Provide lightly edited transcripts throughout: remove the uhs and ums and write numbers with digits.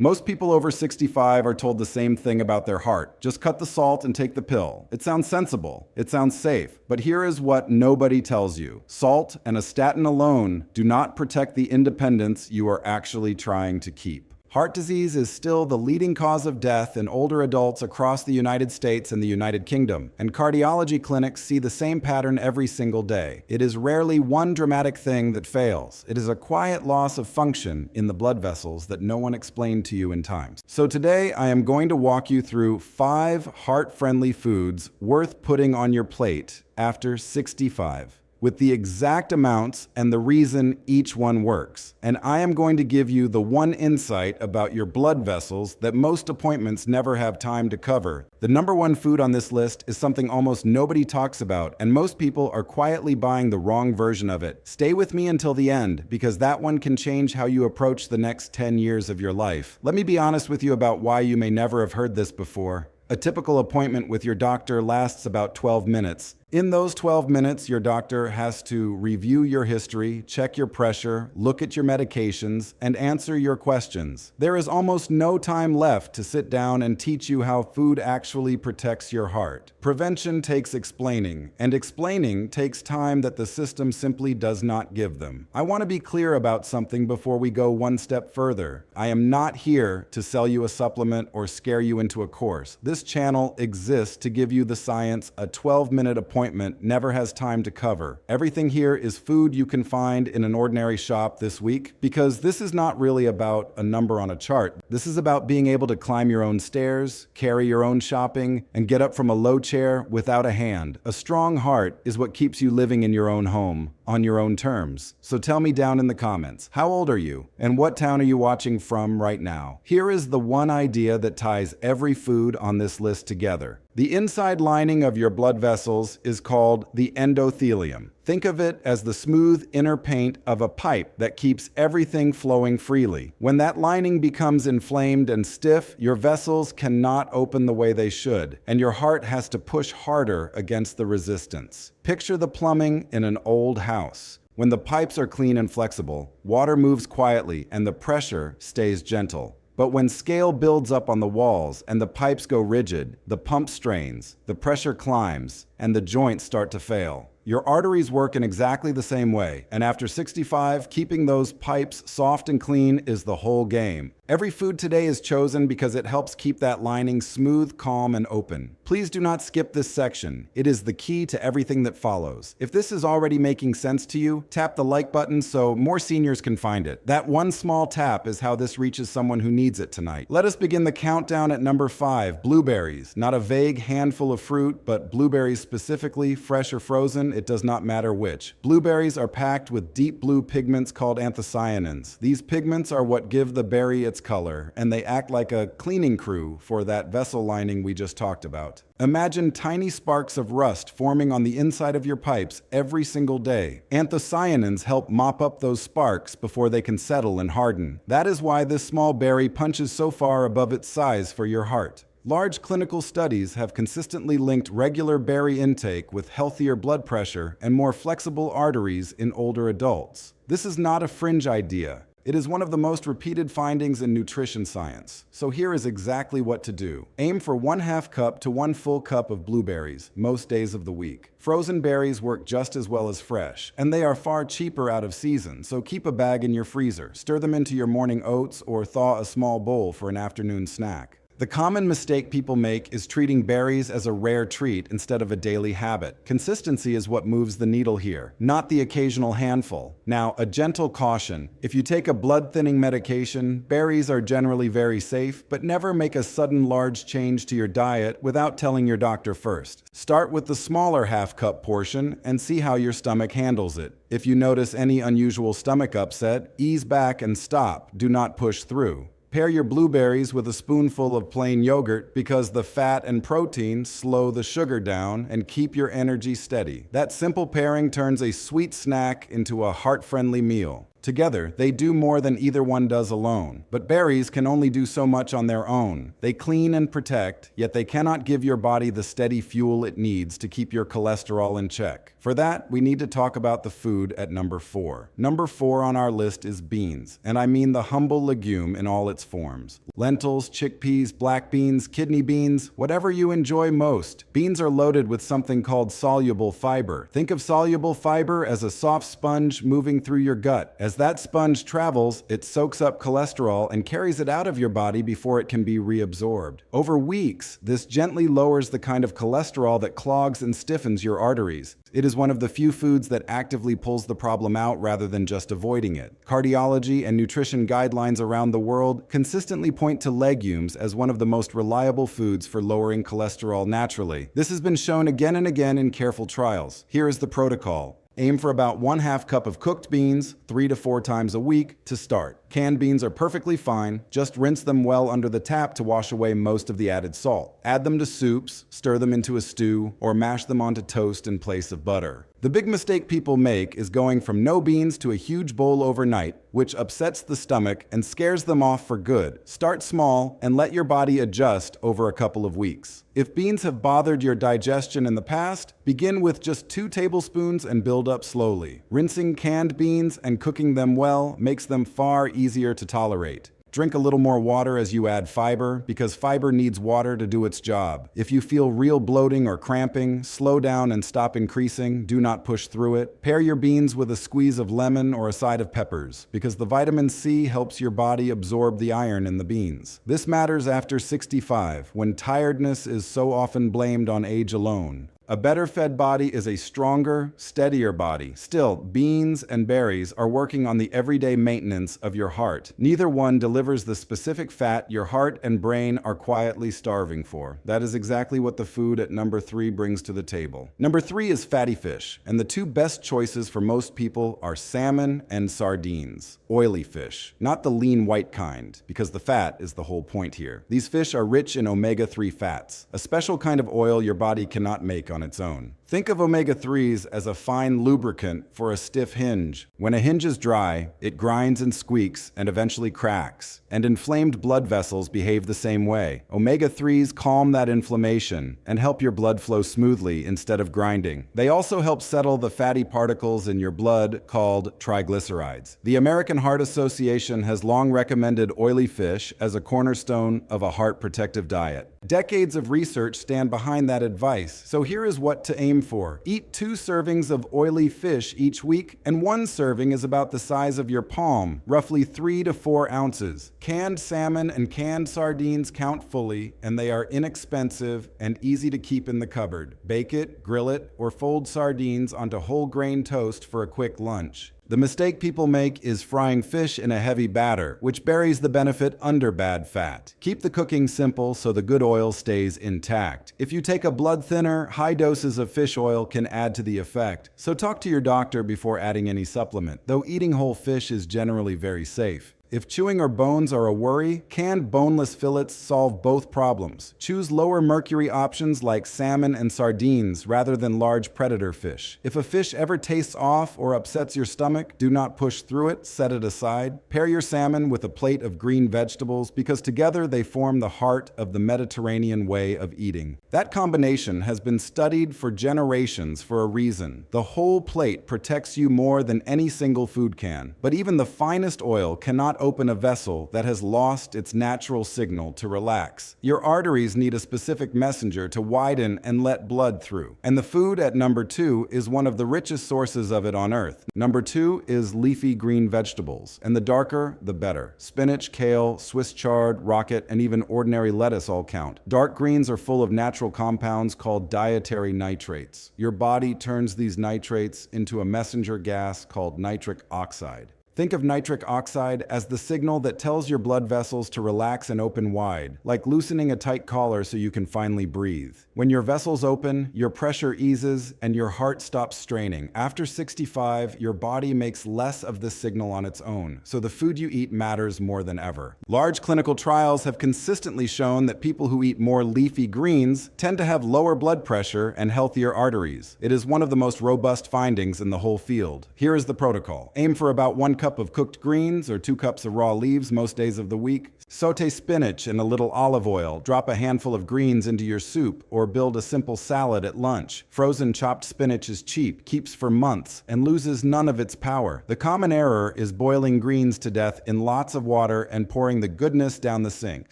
Most people over 65 are told the same thing about their heart. Just cut the salt and take the pill. It sounds sensible. It sounds safe. But here is what nobody tells you. Salt and a statin alone do not protect the independence you are actually trying to keep. Heart disease is still the leading cause of death in older adults across the United States and the United Kingdom, and cardiology clinics see the same pattern every single day. It is rarely one dramatic thing that fails. It is a quiet loss of function in the blood vessels that no one explained to you in time. So today, I am going to walk you through 5 heart-friendly foods worth putting on your plate after 65. With the exact amounts and the reason each one works. And I am going to give you the one insight about your blood vessels that most appointments never have time to cover. The number 1 food on this list is something almost nobody talks about, and most people are quietly buying the wrong version of it. Stay with me until the end, because that one can change how you approach the next 10 years of your life. Let me be honest with you about why you may never have heard this before. A typical appointment with your doctor lasts about 12 minutes. In those 12 minutes, your doctor has to review your history, check your pressure, look at your medications, and answer your questions. There is almost no time left to sit down and teach you how food actually protects your heart. Prevention takes explaining, and explaining takes time that the system simply does not give them. I want to be clear about something before we go one step further. I am not here to sell you a supplement or scare you into a course. This channel exists to give you the science a 12-minute appointment never has time to cover. Everything here is food you can find in an ordinary shop this week, because this is not really about a number on a chart. This is about being able to climb your own stairs, carry your own shopping, and get up from a low chair without a hand. A strong heart is what keeps you living in your own home, on your own terms. So tell me down in the comments, how old are you? And what town are you watching from right now? Here is the one idea that ties every food on this list together. The inside lining of your blood vessels is called the endothelium. Think of it as the smooth inner paint of a pipe that keeps everything flowing freely. When that lining becomes inflamed and stiff, your vessels cannot open the way they should, and your heart has to push harder against the resistance. Picture the plumbing in an old house. When the pipes are clean and flexible, water moves quietly and the pressure stays gentle. But when scale builds up on the walls and the pipes go rigid, the pump strains, the pressure climbs, and the joints start to fail. Your arteries work in exactly the same way, and after 65, keeping those pipes soft and clean is the whole game. Every food today is chosen because it helps keep that lining smooth, calm, and open. Please do not skip this section. It is the key to everything that follows. If this is already making sense to you, tap the like button so more seniors can find it. That one small tap is how this reaches someone who needs it tonight. Let us begin the countdown at number 5, blueberries. Not a vague handful of fruit, but blueberries specifically, fresh or frozen, it does not matter which. Blueberries are packed with deep blue pigments called anthocyanins. These pigments are what give the berry its color, and they act like a cleaning crew for that vessel lining we just talked about. Imagine tiny sparks of rust forming on the inside of your pipes every single day. Anthocyanins help mop up those sparks before they can settle and harden. That is why this small berry punches so far above its size for your heart. Large clinical studies have consistently linked regular berry intake with healthier blood pressure and more flexible arteries in older adults. This is not a fringe idea. It is one of the most repeated findings in nutrition science. So here is exactly what to do. Aim for 1/2 cup to 1 full cup of blueberries most days of the week. Frozen berries work just as well as fresh, and they are far cheaper out of season, so keep a bag in your freezer. Stir them into your morning oats or thaw a small bowl for an afternoon snack. The common mistake people make is treating berries as a rare treat instead of a daily habit. Consistency is what moves the needle here, not the occasional handful. Now, a gentle caution. If you take a blood-thinning medication, berries are generally very safe, but never make a sudden large change to your diet without telling your doctor first. Start with the smaller half-cup portion and see how your stomach handles it. If you notice any unusual stomach upset, ease back and stop. Do not push through. Pair your blueberries with a spoonful of plain yogurt because the fat and protein slow the sugar down and keep your energy steady. That simple pairing turns a sweet snack into a heart-friendly meal. Together, they do more than either one does alone. But berries can only do so much on their own. They clean and protect, yet they cannot give your body the steady fuel it needs to keep your cholesterol in check. For that, we need to talk about the food at number 4. Number 4 on our list is beans, and I mean the humble legume in all its forms. Lentils, chickpeas, black beans, kidney beans, whatever you enjoy most. Beans are loaded with something called soluble fiber. Think of soluble fiber as a soft sponge moving through your gut. As that sponge travels, it soaks up cholesterol and carries it out of your body before it can be reabsorbed. Over weeks, this gently lowers the kind of cholesterol that clogs and stiffens your arteries. It is one of the few foods that actively pulls the problem out rather than just avoiding it. Cardiology and nutrition guidelines around the world consistently point to legumes as one of the most reliable foods for lowering cholesterol naturally. This has been shown again and again in careful trials. Here is the protocol. Aim for about 1/2 cup of cooked beans 3 to 4 times a week to start. Canned beans are perfectly fine. Just rinse them well under the tap to wash away most of the added salt. Add them to soups, stir them into a stew, or mash them onto toast in place of butter. The big mistake people make is going from no beans to a huge bowl overnight, which upsets the stomach and scares them off for good. Start small and let your body adjust over a couple of weeks. If beans have bothered your digestion in the past, begin with just 2 tablespoons and build up slowly. Rinsing canned beans and cooking them well makes them far easier to tolerate. Drink a little more water as you add fiber, because fiber needs water to do its job. If you feel real bloating or cramping, slow down and stop increasing. Do not push through it. Pair your beans with a squeeze of lemon or a side of peppers, because the vitamin C helps your body absorb the iron in the beans. This matters after 65, when tiredness is so often blamed on age alone. A better fed body is a stronger, steadier body. Still, beans and berries are working on the everyday maintenance of your heart. Neither one delivers the specific fat your heart and brain are quietly starving for. That is exactly what the food at number 3 brings to the table. Number 3 is fatty fish, and the 2 best choices for most people are salmon and sardines. Oily fish, not the lean white kind, because the fat is the whole point here. These fish are rich in omega-3 fats, a special kind of oil your body cannot make on its own. Think of omega-3s as a fine lubricant for a stiff hinge. When a hinge is dry, it grinds and squeaks and eventually cracks. And inflamed blood vessels behave the same way. Omega-3s calm that inflammation and help your blood flow smoothly instead of grinding. They also help settle the fatty particles in your blood called triglycerides. The American Heart Association has long recommended oily fish as a cornerstone of a heart protective diet. Decades of research stand behind that advice, so here is what to aim for. Eat 2 servings of oily fish each week, and 1 serving is about the size of your palm, roughly 3 to 4 ounces. Canned salmon and canned sardines count fully, and they are inexpensive and easy to keep in the cupboard. Bake it, grill it, or fold sardines onto whole grain toast for a quick lunch. The mistake people make is frying fish in a heavy batter, which buries the benefit under bad fat. Keep the cooking simple so the good oil stays intact. If you take a blood thinner, high doses of fish oil can add to the effect, so talk to your doctor before adding any supplement, though eating whole fish is generally very safe. If chewing or bones are a worry, canned boneless fillets solve both problems. Choose lower mercury options like salmon and sardines rather than large predator fish. If a fish ever tastes off or upsets your stomach, do not push through it, set it aside. Pair your salmon with a plate of green vegetables because together they form the heart of the Mediterranean way of eating. That combination has been studied for generations for a reason. The whole plate protects you more than any single food can, but even the finest oil cannot open a vessel that has lost its natural signal to relax. Your arteries need a specific messenger to widen and let blood through. And the food at number 2 is one of the richest sources of it on earth. Number 2 is leafy green vegetables, and the darker, the better. Spinach, kale, Swiss chard, rocket, and even ordinary lettuce all count. Dark greens are full of natural compounds called dietary nitrates. Your body turns these nitrates into a messenger gas called nitric oxide. Think of nitric oxide as the signal that tells your blood vessels to relax and open wide, like loosening a tight collar so you can finally breathe. When your vessels open, your pressure eases and your heart stops straining. After 65, your body makes less of this signal on its own, so the food you eat matters more than ever. Large clinical trials have consistently shown that people who eat more leafy greens tend to have lower blood pressure and healthier arteries. It is one of the most robust findings in the whole field. Here is the protocol. Aim for about 1 cup cup of cooked greens or 2 cups of raw leaves most days of the week. Saute spinach in a little olive oil, drop a handful of greens into your soup, or build a simple salad at lunch. Frozen chopped spinach is cheap, keeps for months, and loses none of its power. The common error is boiling greens to death in lots of water and pouring the goodness down the sink.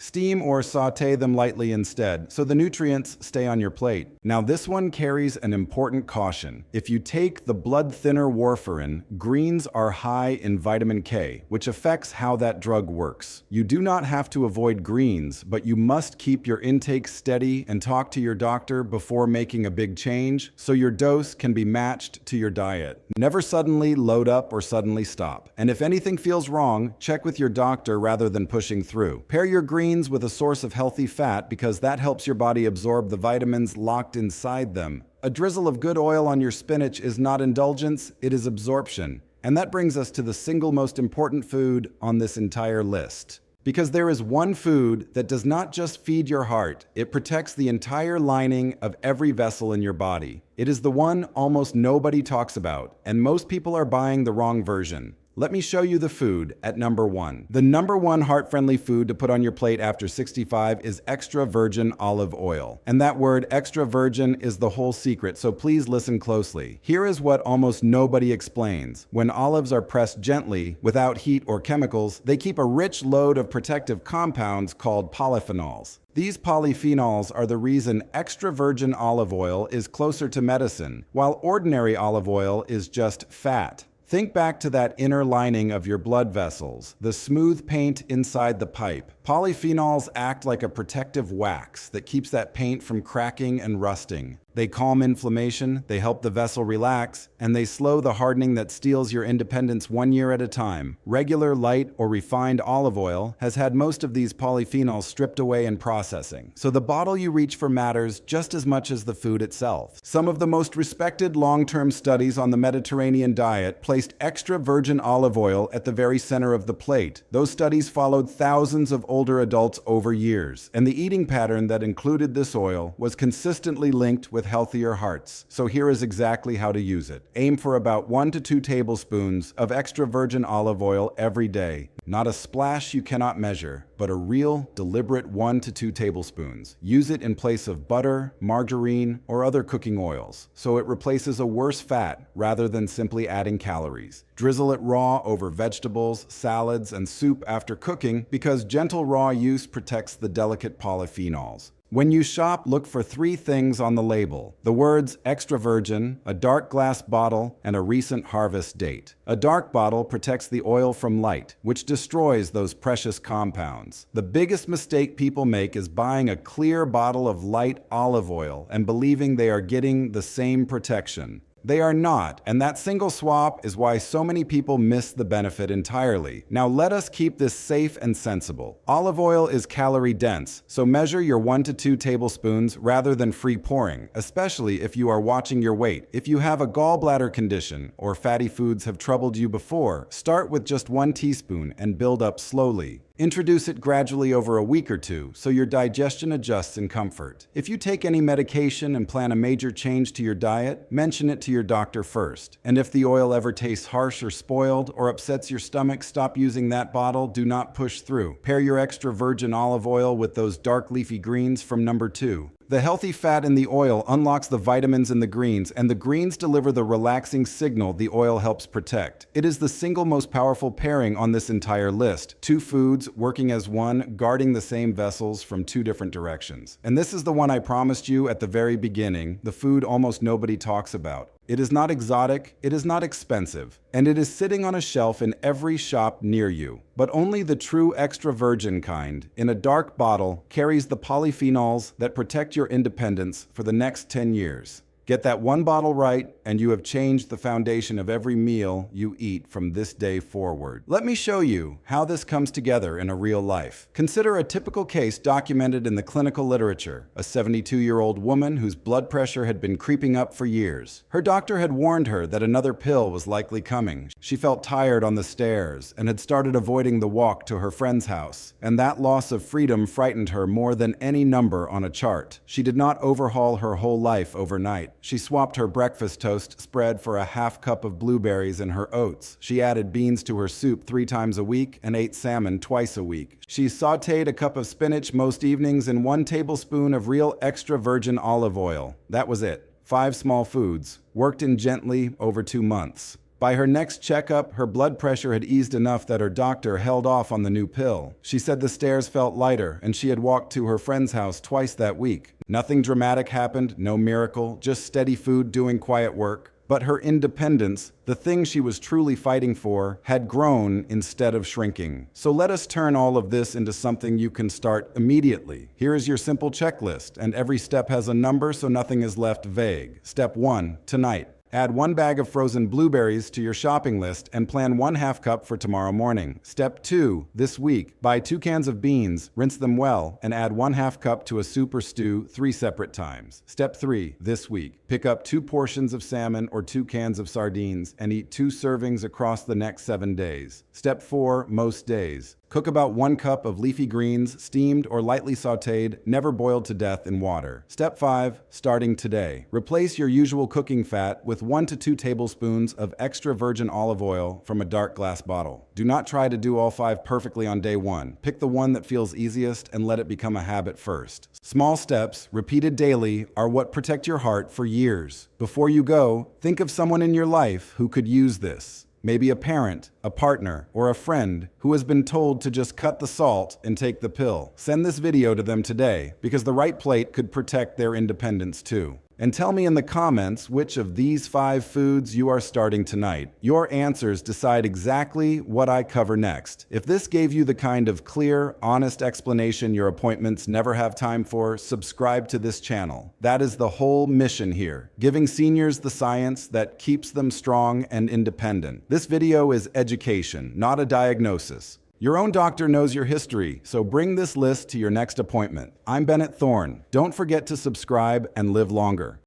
Steam or saute them lightly instead, so the nutrients stay on your plate. Now this one carries an important caution. If you take the blood thinner warfarin, greens are high in vitamin K, which affects how that drug works. You do not have to avoid greens, but you must keep your intake steady and talk to your doctor before making a big change so your dose can be matched to your diet. Never suddenly load up or suddenly stop. And if anything feels wrong, check with your doctor rather than pushing through. Pair your greens with a source of healthy fat because that helps your body absorb the vitamins locked inside them. A drizzle of good oil on your spinach is not indulgence, it is absorption. And that brings us to the single most important food on this entire list. Because there is one food that does not just feed your heart, it protects the entire lining of every vessel in your body. It is the one almost nobody talks about, and most people are buying the wrong version. Let me show you the food at number 1. The number 1 heart-friendly food to put on your plate after 65 is extra virgin olive oil. And that word extra virgin is the whole secret, so please listen closely. Here is what almost nobody explains. When olives are pressed gently, without heat or chemicals, they keep a rich load of protective compounds called polyphenols. These polyphenols are the reason extra virgin olive oil is closer to medicine, while ordinary olive oil is just fat. Think back to that inner lining of your blood vessels, the smooth paint inside the pipe. Polyphenols act like a protective wax that keeps that paint from cracking and rusting. They calm inflammation, they help the vessel relax, and they slow the hardening that steals your independence 1 year at a time. Regular, light, or refined olive oil has had most of these polyphenols stripped away in processing, so the bottle you reach for matters just as much as the food itself. Some of the most respected long-term studies on the Mediterranean diet placed extra virgin olive oil at the very center of the plate. Those studies followed thousands of older adults over years, and the eating pattern that included this oil was consistently linked with healthier hearts. So here is exactly how to use it. Aim for about 1 to 2 tablespoons of extra virgin olive oil every day. Not a splash you cannot measure, but a real, deliberate 1 to 2 tablespoons. Use it in place of butter, margarine, or other cooking oils, so it replaces a worse fat rather than simply adding calories. Drizzle it raw over vegetables, salads, and soup after cooking because gentle raw use protects the delicate polyphenols. When you shop, look for 3 things on the label. The words extra virgin, a dark glass bottle, and a recent harvest date. A dark bottle protects the oil from light, which destroys those precious compounds. The biggest mistake people make is buying a clear bottle of light olive oil and believing they are getting the same protection. They are not, and that single swap is why so many people miss the benefit entirely. Now let us keep this safe and sensible. Olive oil is calorie dense, so measure your 1 to 2 tablespoons rather than free pouring, especially if you are watching your weight. If you have a gallbladder condition or fatty foods have troubled you before, start with just 1 teaspoon and build up slowly. Introduce it gradually over a week or 2 so your digestion adjusts in comfort. If you take any medication and plan a major change to your diet, mention it to your doctor first. And if the oil ever tastes harsh or spoiled or upsets your stomach, stop using that bottle. Do not push through. Pair your extra virgin olive oil with those dark leafy greens from number 2. The healthy fat in the oil unlocks the vitamins in the greens, and the greens deliver the relaxing signal the oil helps protect. It is the single most powerful pairing on this entire list. 2 foods working as one, guarding the same vessels from 2 different directions. And this is the one I promised you at the very beginning, the food almost nobody talks about. It is not exotic, it is not expensive, and it is sitting on a shelf in every shop near you. But only the true extra virgin kind, in a dark bottle, carries the polyphenols that protect your independence for the next 10 years. Get that 1 bottle right, and you have changed the foundation of every meal you eat from this day forward. Let me show you how this comes together in a real life. Consider a typical case documented in the clinical literature. A 72-year-old woman whose blood pressure had been creeping up for years. Her doctor had warned her that another pill was likely coming. She felt tired on the stairs and had started avoiding the walk to her friend's house. And that loss of freedom frightened her more than any number on a chart. She did not overhaul her whole life overnight. She swapped her breakfast toast spread for a half cup of blueberries in her oats. She added beans to her soup 3 times a week and ate salmon twice a week. She sautéed a cup of spinach most evenings in 1 tablespoon of real extra virgin olive oil. That was it. 5 small foods, worked in gently over 2 months. By her next checkup, her blood pressure had eased enough that her doctor held off on the new pill. She said the stairs felt lighter, and she had walked to her friend's house twice that week. Nothing dramatic happened, no miracle, just steady food doing quiet work. But her independence, the thing she was truly fighting for, had grown instead of shrinking. So let us turn all of this into something you can start immediately. Here is your simple checklist, and every step has a number so nothing is left vague. Step 1, tonight. Add 1 bag of frozen blueberries to your shopping list and plan 1/2 cup for tomorrow morning. Step 2, this week. Buy 2 cans of beans, rinse them well, and add 1/2 cup to a soup or stew 3 separate times. Step 3, this week. Pick up 2 portions of salmon or 2 cans of sardines and eat 2 servings across the next 7 days. Step 4, most days. Cook about 1 cup of leafy greens, steamed or lightly sautéed, never boiled to death in water. Step 5, starting today. Replace your usual cooking fat with 1 to 2 tablespoons of extra virgin olive oil from a dark glass bottle. Do not try to do all 5 perfectly on day 1. Pick the one that feels easiest and let it become a habit first. Small steps, repeated daily, are what protect your heart for years. Before you go, think of someone in your life who could use this. Maybe a parent, a partner, or a friend who has been told to just cut the salt and take the pill. Send this video to them today, because the right plate could protect their independence too. And tell me in the comments which of these 5 foods you are starting tonight. Your answers decide exactly what I cover next. If this gave you the kind of clear, honest explanation your appointments never have time for, subscribe to this channel. That is the whole mission here, giving seniors the science that keeps them strong and independent. This video is education, not a diagnosis. Your own doctor knows your history, so bring this list to your next appointment. I'm Bennett Thorne. Don't forget to subscribe and live longer.